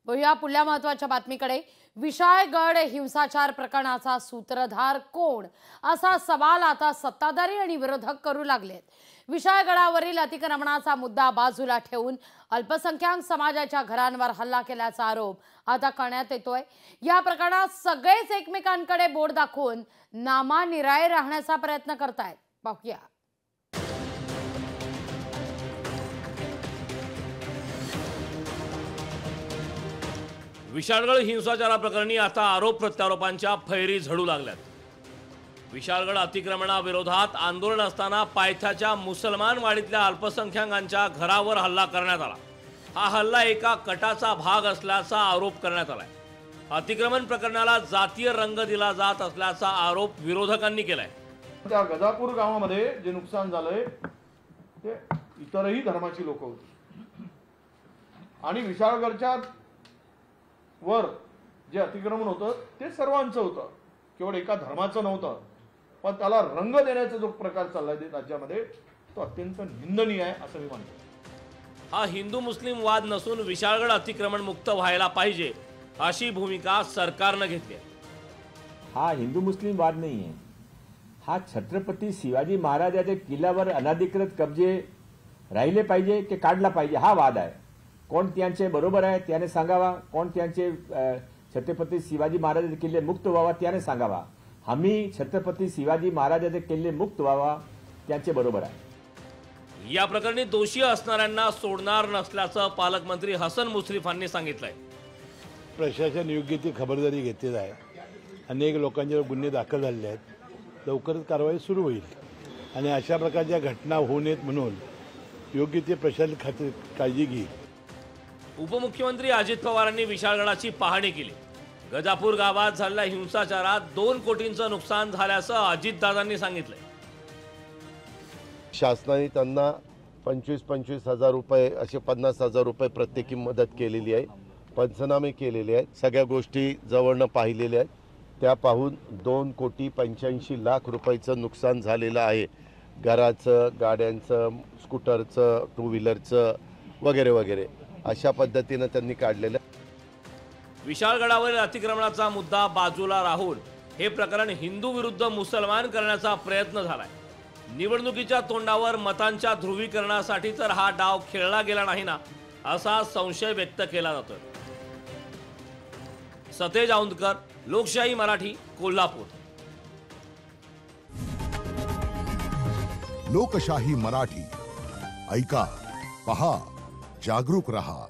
वळूया पुढल्या महत्त्वाच्या बातमीकडे। विशाळगड हिंसाचार प्रकरणाचा सूत्रधार कोण असा सवाल आता सत्ताधारी आणि विरोधक करू लागलेत। विशाळगडावरील अतिक्रमणाचा मुद्दा बाजूला ठेवून अल्पसंख्याक समाजाच्या घरांवर हल्ला केल्याचा आरोप आता करण्यात येतोय। या प्रकरणात सगळेच एकमेकांकडे बोट दाखवून नामानिराळे राहण्याचा प्रयत्न करतायत। पाहूया। विशाळगड हिंसाचाराप्रकरणी आता आरोप प्रत्यारोपांच्या फैरी झडू लागल्यात। विशाळगड अतिक्रमणाविरोधात आंदोलन असताना पायथ्याच्या मुसलमान वाडीतल्या अल्पसंख्याकांच्या घरावर हल्ला करण्यात आला। हा हल्ला एका कटाचा भाग असल्याचा आरोप करण्यात आलाय। अतिक्रमण प्रकरणाला जातीय रंग दिला जात असल्याचा आरोप विरोधकांनी केलाय। त्या गजापूर गावामध्ये जे नुकसान झालंय ते इतरही धर्माची लोक होती आणि विशाळगडच्या वर जे अतिक्रमण होतं ते सर्वांचं होतं, केवळ एका धर्माचं नव्हतं। पण त्याला रंग देण्याचा जो प्रकार चाललाय राज्यामध्ये तो अत्यंत निंदनीय आहे असं मी मानतो। हा हिंदू मुस्लिम वाद नसून विशाळगड अतिक्रमण मुक्त व्हायला पाहिजे अशी भूमिका सरकारने घेतली आहे। हा हिंदू मुस्लिम वाद नाही आहे, हा छत्रपती शिवाजी महाराजांच्या किल्ल्यावर अनधिकृत कब्जे राहिले पाहिजे की काढला पाहिजे हा वाद आहे। कोण त्यांचे बरोबर आहे त्याने सांगावा, कोण त्यांचे छत्रपती शिवाजी महाराजांचे किल्ले मुक्त व्हावा त्याने सांगावा। आम्ही छत्रपती शिवाजी महाराजांचे किल्ले मुक्त व्हावा त्यांचे बरोबर आहे। या प्रकरणी दोषी असणाऱ्यांना सोडणार नसल्याचं पालकमंत्री हसन मुश्रीफांनी सांगितलंय। प्रशासन योग्य ती खबरदारी घेतली आहे। अनेक लोकांच्यावर गुन्हे दाखल झाले आहेत, लवकरच कारवाई सुरू होईल आणि अशा प्रकारच्या घटना होऊ नयेत म्हणून योग्य ते प्रशासन काळजी घेईल। उपमुख्यमंत्री अजित पवारांनी विशाळगडाची पाहणी केली। गजापूर गावात झालेल्या हिंसाचारात 2 कोटींचं नुकसान झाल्याचं अजितदादांनी सांगितलंय। शासनाने त्यांना 25-25 हजार रुपये असे 50 हजार रुपये प्रत्येकी मदत केलेली आहे। पंचनामे केलेले आहेत, सगळ्या गोष्टी जवळनं पाहिलेल्या आहेत। त्या पाहून 2,85,00,000 रुपयाचं नुकसान झालेलं आहे। घराचं, गाड्यांचं, स्कूटरचं, टू व्हीलरचं वगैरे वगैरे अशा पद्धतीने त्यांनी काढलेलं। विशाळगडावरील अतिक्रमणाचा मुद्दा बाजूला राहून हे प्रकरण हिंदू विरुद्ध मुसलमान करण्याचा प्रयत्न झालाय। निवडणुकीच्या तोंडावर मतांच्या ध्रुवीकरणासाठी तर हा डाव खेळला गेला नाही ना असा संशय व्यक्त केला जातोय। सतेज औंधकर, लोकशाही मराठी, कोल्हापूर। लोकशाही मराठी ऐका, पहा, जागरूक रहा।